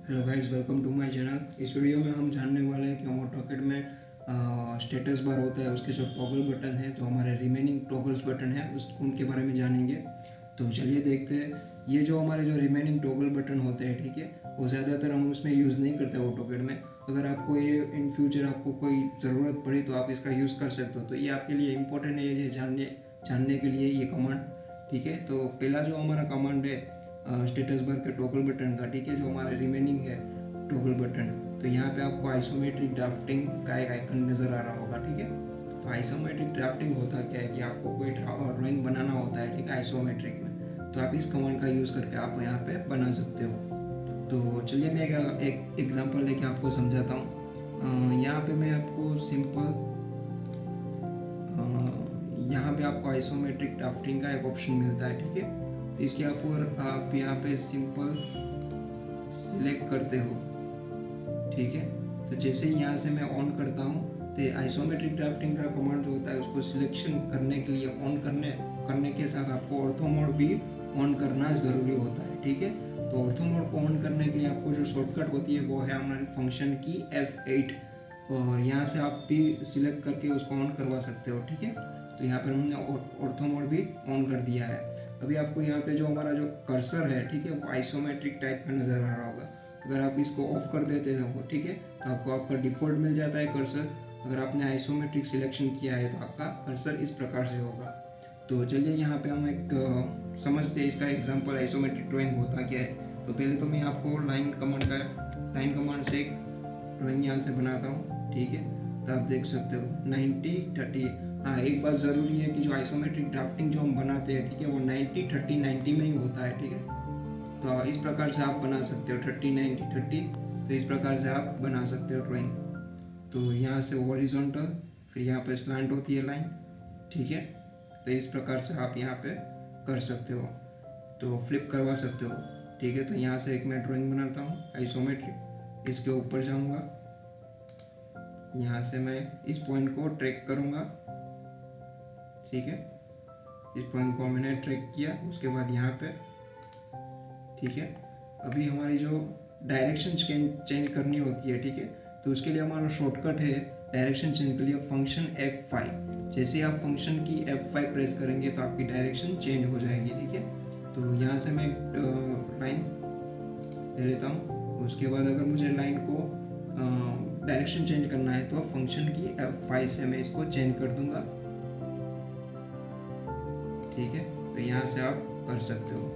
Hello guys, welcome to my channel. इस video में हम जानने वाले हैं कि हम ऑटोकैड में स्टेटस बार होता है, उसके जो टॉगल बटन है, तो हमारे रिमेनिंग टॉगल्स बटन है उनके बारे में जानेंगे। तो चलिए देखते हैं। ये जो हमारे जो रिमेनिंग टॉगल बटन होते हैं, ठीक है, वो ज़्यादातर हम उसमें यूज़ नहीं करते ऑटोकैड में। अगर आपको ये इन फ्यूचर आपको कोई ज़रूरत पड़ी तो आप इसका यूज़ कर सकते हो। तो ये आपके लिए इम्पोर्टेंट है, ये जानने के लिए ये कमांड, ठीक है। तो पहला जो हमारा कमांड है स्टेटस बार के टॉगल बटन का, ठीक है, जो हमारा रिमेनिंग है टॉगल बटन, तो यहाँ पे आपको आइसोमेट्रिक ड्राफ्टिंग का एक आइकन नज़र आ रहा होगा, ठीक है। तो आइसोमेट्रिक ड्राफ्टिंग होता क्या है कि आपको कोई ड्राइंग बनाना होता है, ठीक है, आइसोमेट्रिक में, तो आप इस कमांड का यूज़ करके आप यहाँ पे बना सकते हो। तो चलिए मैं एक एग्जांपल लेके आपको समझाता हूँ। यहाँ पे मैं आपको सिंपल यहाँ पे आपको आइसोमेट्रिक ड्राफ्टिंग का एक ऑप्शन मिलता है, ठीक है। तो इसके ऊपर आप यहाँ पे सिंपल सिलेक्ट करते हो, ठीक है। तो जैसे ही यहाँ से मैं ऑन करता हूँ तो आइसोमेट्रिक ड्राफ्टिंग का कमांड जो होता है उसको सिलेक्शन करने के लिए ऑन करने के साथ आपको ऑर्थो मोड भी ऑन करना ज़रूरी होता है, ठीक है। तो ऑर्थो मोड को ऑन करने के लिए आपको जो शॉर्टकट होती है वो है हमारे फंक्शन की F8, और यहाँ से आप भी सिलेक्ट करके उसको ऑन करवा सकते हो, ठीक है। तो यहाँ पर हमने ऑर्थो मोड भी ऑन कर दिया है। अभी आपको यहाँ पे जो हमारा जो कर्सर है, ठीक है, वो आइसोमेट्रिक टाइप का नज़र आ रहा होगा। अगर आप इसको ऑफ कर देते हो, ठीक है, तो आपको आपका डिफ़ॉल्ट मिल जाता है कर्सर। अगर आपने आइसोमेट्रिक सिलेक्शन किया है तो आपका कर्सर इस प्रकार से होगा। तो चलिए यहाँ पे हम एक समझते हैं इसका एग्जांपल आइसोमेट्रिक ड्राइंग होता क्या है। तो पहले तो मैं आपको लाइन कमांड से एक ड्राइंग यहाँ से बनाता हूँ, ठीक है। तो आप देख सकते हो 90-30। हाँ, एक बात ज़रूरी है कि जो आइसोमेट्रिक ड्राफ्टिंग जो हम बनाते हैं, ठीक है, वो 90-30-90 में ही होता है, ठीक है। तो इस प्रकार से आप बना सकते हो 30-90-30। तो इस प्रकार से आप बना सकते हो ड्राइंग। तो यहाँ से हॉरिजॉन्टल, फिर यहाँ पे स्लैंट होती है लाइन, ठीक है। तो इस प्रकार से आप यहाँ पे कर सकते हो, तो फ्लिप करवा सकते हो, ठीक है। तो यहाँ से एक मैं ड्राइंग बनाता हूँ आइसोमेट्रिक, इसके ऊपर जाऊँगा, यहाँ से मैं इस पॉइंट को ट्रैक करूँगा, ठीक है। इस पॉइंट को मैंने ट्रैक किया, उसके बाद यहाँ पे, ठीक है। अभी हमारी जो डायरेक्शन चेंज करनी होती है, ठीक है, तो उसके लिए हमारा शॉर्टकट है डायरेक्शन चेंज के लिए फंक्शन F5। जैसे ही आप फंक्शन की F5 प्रेस करेंगे तो आपकी डायरेक्शन चेंज हो जाएगी, ठीक है। तो यहाँ से मैं लाइन ले लेता हूँ। उसके बाद अगर मुझे लाइन को डायरेक्शन चेंज करना है तो फंक्शन की F5 से मैं इसको चेंज कर दूंगा, ठीक है। तो यहाँ से आप कर सकते हो,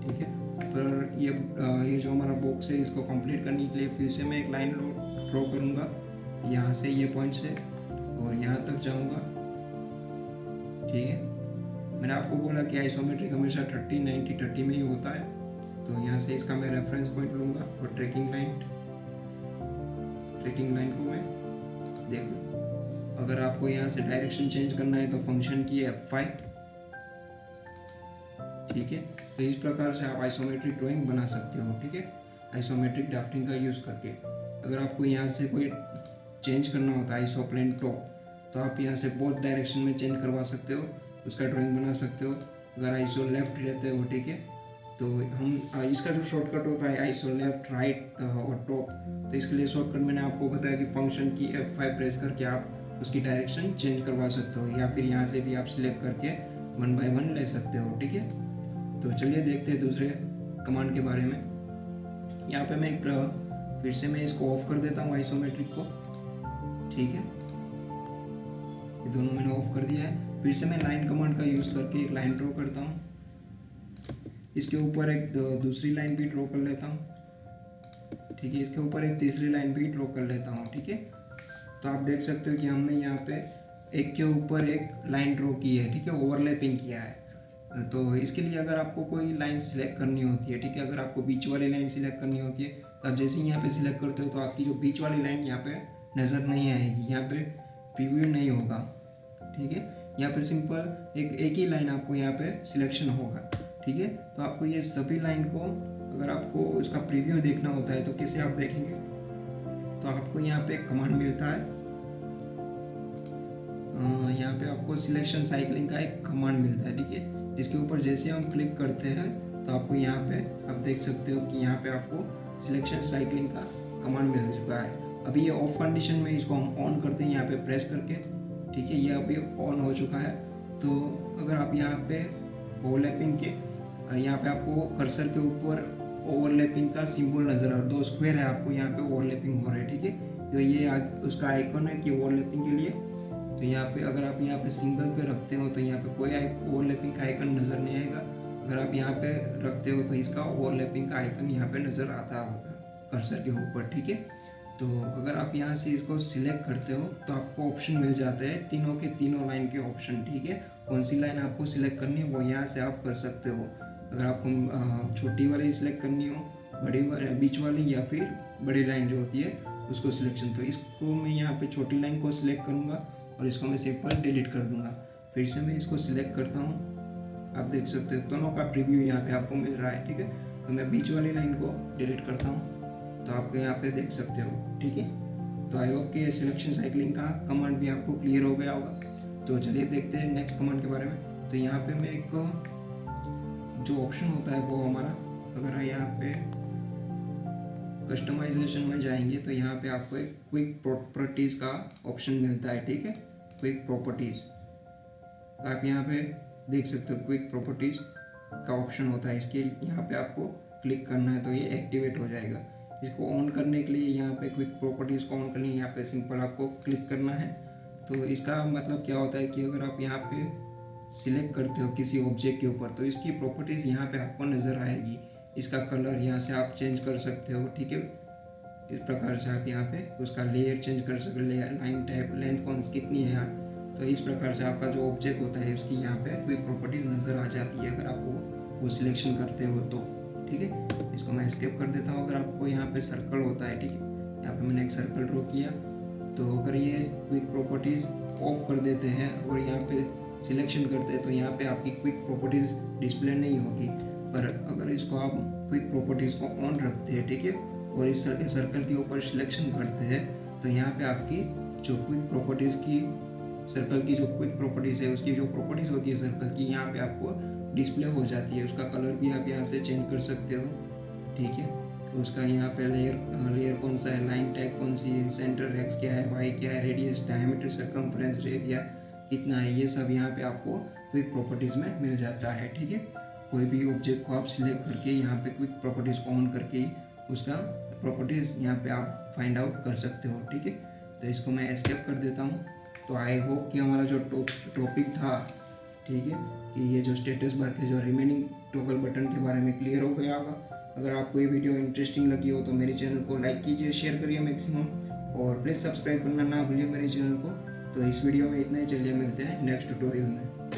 ठीक है। पर ये जो हमारा बॉक्स है, इसको कंप्लीट करने के लिए फिर से मैं एक लाइन ड्रॉ करूँगा, यहाँ से ये पॉइंट से और यहाँ तक जाऊँगा, ठीक है। मैंने आपको बोला कि आइसोमेट्रिक हमेशा 30-90-30 में ही होता है। तो यहाँ से इसका मैं रेफरेंस पॉइंट लूँगा और ट्रैकिंग लाइन को मैं देख लूँ। अगर आपको यहाँ से डायरेक्शन चेंज करना है तो फंक्शन की F5, ठीक है। तो इस प्रकार से आप आइसोमेट्रिक ड्राइंग बना सकते हो, ठीक है, आइसोमेट्रिक ड्राफ्टिंग का यूज़ करके। अगर आपको यहाँ से कोई चेंज करना होता है आइसोप्लेन टॉप, तो आप यहाँ से बोथ डायरेक्शन में चेंज करवा सकते हो, उसका ड्राइंग बना सकते हो। अगर आइसो लेफ्ट लेते हो, ठीक है, तो हम इसका जो शॉर्टकट होता है आइसो लेफ्ट, राइट और टॉप, तो इसके लिए शॉर्टकट मैंने आपको बताया कि फंक्शन की F5 प्रेस करके आप उसकी डायरेक्शन चेंज करवा सकते हो, या फिर यहाँ से भी आप सिलेक्ट करके 1 by 1 ले सकते हो, ठीक है। तो चलिए देखते हैं दूसरे कमांड के बारे में। यहाँ पे मैं फिर से मैं इसको ऑफ कर देता हूँ आइसोमेट्रिक को, ठीक है। ये दोनों मैंने ऑफ कर दिया है। फिर से मैं लाइन कमांड का यूज़ करके एक लाइन ड्रॉ करता हूँ, इसके ऊपर एक दूसरी लाइन भी ड्रॉ कर लेता हूँ, ठीक है। इसके ऊपर एक तीसरी लाइन भी ड्रॉ कर लेता हूँ, ठीक है। तो आप देख सकते हो कि हमने यहाँ पे एक के ऊपर एक लाइन ड्रॉ की है, ठीक है, ओवरलैपिंग किया है। तो इसके लिए अगर आपको कोई लाइन सिलेक्ट करनी होती है, ठीक है, अगर आपको बीच वाली लाइन सिलेक्ट करनी होती है, तो आप जैसे ही यहाँ पे सिलेक्ट करते हो तो आपकी जो बीच वाली लाइन यहाँ पे नज़र नहीं आएगी, यहाँ पे प्रीव्यू नहीं होगा, ठीक है। यहाँ पे सिंपल एक ही लाइन आपको यहाँ पे सिलेक्शन होगा, ठीक है। तो आपको ये सभी लाइन को अगर आपको इसका प्रीव्यू देखना होता है तो कैसे आप देखेंगे, तो आपको यहाँ पे कमांड मिलता है, यहाँ पे आपको सिलेक्शन साइक्लिंग का एक कमांड मिलता है, ठीक है। इसके ऊपर जैसे हम क्लिक करते हैं तो आपको यहाँ पे आप देख सकते हो कि यहाँ पे आपको सिलेक्शन साइक्लिंग का कमांड मिल चुका है। अभी ये ऑफ कंडीशन में इसको हम ऑन करते हैं यहाँ पे प्रेस करके, ठीक है, ये अभी ऑन हो चुका है। तो अगर आप यहाँ पे ओवरलैपिंग के यहाँ पे आपको कर्सर के ऊपर ओवरलैपिंग का सिंबल नज़र आ रहा है, 2 स्क्वायर है, आपको यहाँ पे ओवरलैपिंग हो रहा है, ठीक है। तो ये उसका आइकन है कि ओवरलैपिंग के लिए। तो यहाँ पे अगर आप यहाँ पे सिंगल पे रखते हो तो यहाँ पे कोई ओवरलैपिंग का आइकन नज़र नहीं आएगा। अगर आप यहाँ पे रखते हो तो इसका ओवरलैपिंग का आइकन यहाँ पे नज़र आता होगा कर्सर के ऊपर, ठीक है। तो अगर आप यहाँ से इसको सिलेक्ट करते हो तो आपको ऑप्शन मिल जाता है तीनों के तीनों लाइन के ऑप्शन, ठीक है। कौन सी लाइन आपको सिलेक्ट करनी है वो यहाँ से आप कर सकते हो। अगर आपको छोटी वाली सिलेक्ट करनी हो, बड़ी बीच वाली, या फिर बड़ी लाइन जो होती है उसको सिलेक्शन, तो इसको मैं यहाँ पे छोटी लाइन को सिलेक्ट करूँगा और इसको मैं सिंपल डिलीट कर दूँगा। फिर से मैं इसको सिलेक्ट करता हूँ, आप देख सकते हो दोनों का प्रीव्यू यहाँ पे आपको मिल रहा है, ठीक है। तो मैं बीच वाली लाइन को डिलीट करता हूँ तो आप यहाँ पे देख सकते हो, ठीक है। तो आई होप कि सिलेक्शन साइक्लिंग का कमांड भी आपको क्लियर हो गया होगा। तो चलिए देखते हैं नेक्स्ट कमांड के बारे में। तो यहाँ पे मैं एक जो ऑप्शन होता है वो हमारा, अगर यहाँ पे कस्टमाइजेशन में जाएंगे तो यहाँ पे आपको एक क्विक प्रॉपर्टीज़ का ऑप्शन मिलता है, ठीक है। क्विक प्रॉपर्टीज़ आप यहाँ पे देख सकते हो, क्विक प्रॉपर्टीज़ का ऑप्शन होता है, इसके यहाँ पे आपको क्लिक करना है तो ये एक्टिवेट हो जाएगा। इसको ऑन करने के लिए यहाँ पे क्विक प्रॉपर्टीज़ को ऑन करने यहाँ पे सिंपल आपको क्लिक करना है। तो इसका मतलब क्या होता है कि अगर आप यहाँ पे सिलेक्ट करते हो किसी ऑब्जेक्ट के ऊपर तो इसकी प्रॉपर्टीज़ यहाँ पे आपको नज़र आएगी। इसका कलर यहाँ से आप चेंज कर सकते हो, ठीक है। इस प्रकार से आप यहाँ पे उसका लेयर चेंज कर सकते हो, लेयर, लाइन टाइप, लेंथ कौन कितनी है यहाँ। तो इस प्रकार से आपका जो ऑब्जेक्ट होता है उसकी यहाँ पे क्विक प्रॉपर्टीज़ नज़र आ जाती है अगर आप वो सिलेक्शन करते हो तो, ठीक है। इसको मैं एस्केप कर देता हूँ। अगर आपको यहाँ पे सर्कल होता है, ठीक है, यहाँ पे मैंने एक सर्कल ड्रॉ किया, तो अगर ये क्विक प्रॉपर्टीज़ ऑफ कर देते हैं और यहाँ पे सिलेक्शन करते हैं तो यहाँ पे आपकी क्विक प्रॉपर्टीज़ डिस्प्ले नहीं होगी। पर अगर इसको आप क्विक प्रॉपर्टीज़ को ऑन रखते हैं, ठीक है, और इस सर्कल के ऊपर सिलेक्शन करते हैं तो यहाँ पे आपकी जो क्विक प्रॉपर्टीज़ की, सर्कल की जो क्विक प्रॉपर्टीज़ है उसकी जो प्रॉपर्टीज़ होती है सर्कल की, यहाँ पे आपको डिस्प्ले हो जाती है। उसका कलर भी आप यहाँ से चेंज कर सकते हो, ठीक है। तो उसका यहाँ पे लेयर कौन सा है, लाइन टाइप कौन सी है, सेंटर एक्स क्या है, वाई क्या है, रेडियस, डायमीटर, सर्कमफ्रेंस, एरिया कितना है, ये सब यहाँ पे आपको क्विक प्रॉपर्टीज़ में मिल जाता है, ठीक है। कोई भी ऑब्जेक्ट को आप सिलेक्ट करके यहाँ पे क्विक प्रॉपर्टीज़ को ऑन करके उसका प्रॉपर्टीज़ यहाँ पे आप फाइंड आउट कर सकते हो, ठीक है। तो इसको मैं एस्केप कर देता हूँ। तो आई होप कि हमारा जो टॉपिक था, ठीक है, कि ये जो स्टेटस बार के जो रिमेनिंग टॉगल बटन के बारे में क्लियर हो गया होगा। अगर आपको ये वीडियो इंटरेस्टिंग लगी हो तो मेरे चैनल को लाइक कीजिए, शेयर करिए मैक्सिमम, और प्लीज़ सब्सक्राइब करना ना भूलिए मेरे चैनल को। तो इस वीडियो में इतना ही, चलिए मिलते हैं नेक्स्ट ट्यूटोरियल में।